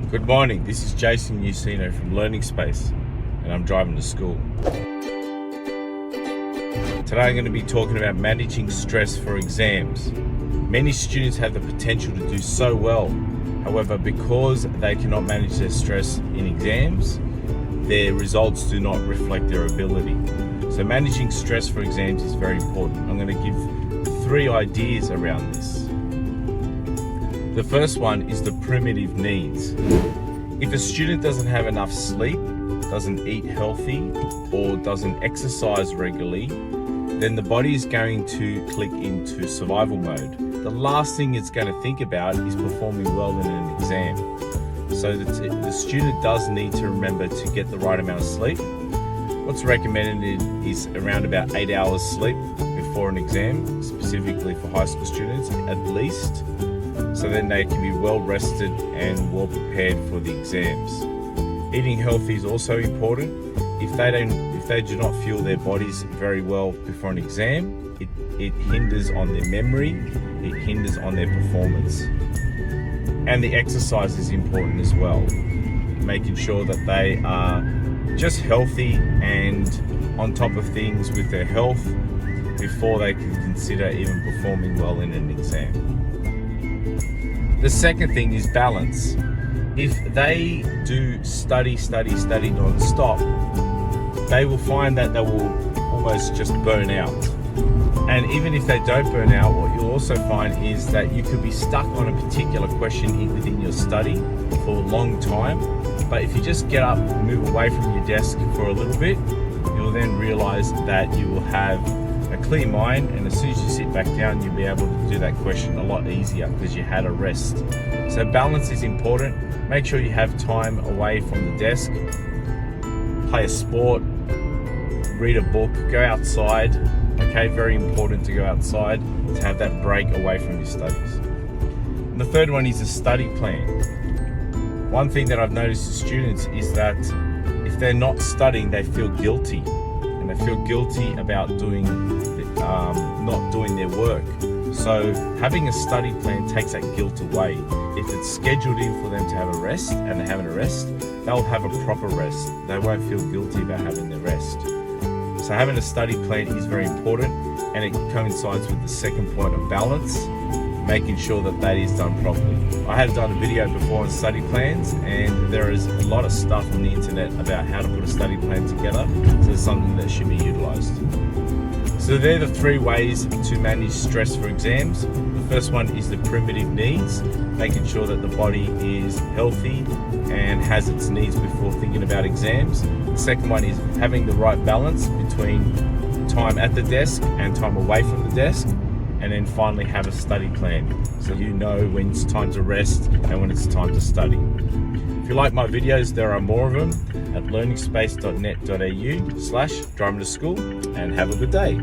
Good morning, this is Jason Ursino from Learning Space and I'm driving to school. Today I'm going to be talking about managing stress for exams. Many students have the potential to do so well, however because they cannot manage their stress in exams, their results do not reflect their ability. So managing stress for exams is very important. I'm going to give 3 ideas around this. The first one is the primitive needs. If a student doesn't have enough sleep, doesn't eat healthy, or doesn't exercise regularly, then the body is going to click into survival mode. The last thing it's going to think about is performing well in an exam. So the student does need to remember to get the right amount of sleep. What's recommended is around about 8 hours sleep before an exam, specifically for high school students at least, so then they can be well rested and well prepared for the exams. Eating healthy is also important. If they do not fuel their bodies very well before an exam, it hinders on their memory, it hinders on their performance. And the exercise is important as well, making sure that they are just healthy and on top of things with their health before they can consider even performing well in an exam. The second thing is balance. If they do study non-stop, they will find that they will almost just burn out. And even if they don't burn out, what you'll also find is that you could be stuck on a particular question within your study for a long time. But if you just get up, move away from your desk for a little bit, you'll then realize that you will have a clear mind, and as soon as you sit back down, you'll be able to do that question a lot easier because you had a rest. So balance is important. Make sure you have time away from the desk. Play a sport, read a book, go outside. Okay, very important to go outside to have that break away from your studies. And the third one is a study plan. One thing that I've noticed with students is that if they're not studying, they feel guilty. And they feel guilty about not doing their work. So having a study plan takes that guilt away. If it's scheduled in for them to have a rest and they're having a rest, they'll have a proper rest. They won't feel guilty about having their rest. So having a study plan is very important, and it coincides with the second point of balance, making sure that that is done properly. I have done a video before on study plans, and there is a lot of stuff on the internet about how to put a study plan together, so it's something that should be utilized. So they're the 3 ways to manage stress for exams. The first one is the primitive needs, making sure that the body is healthy and has its needs before thinking about exams. The second one is having the right balance between time at the desk and time away from the desk. And then finally have a study plan, so you know when it's time to rest and when it's time to study. If you like my videos, there are more of them at learningspace.net.au/driving to school, and have a good day.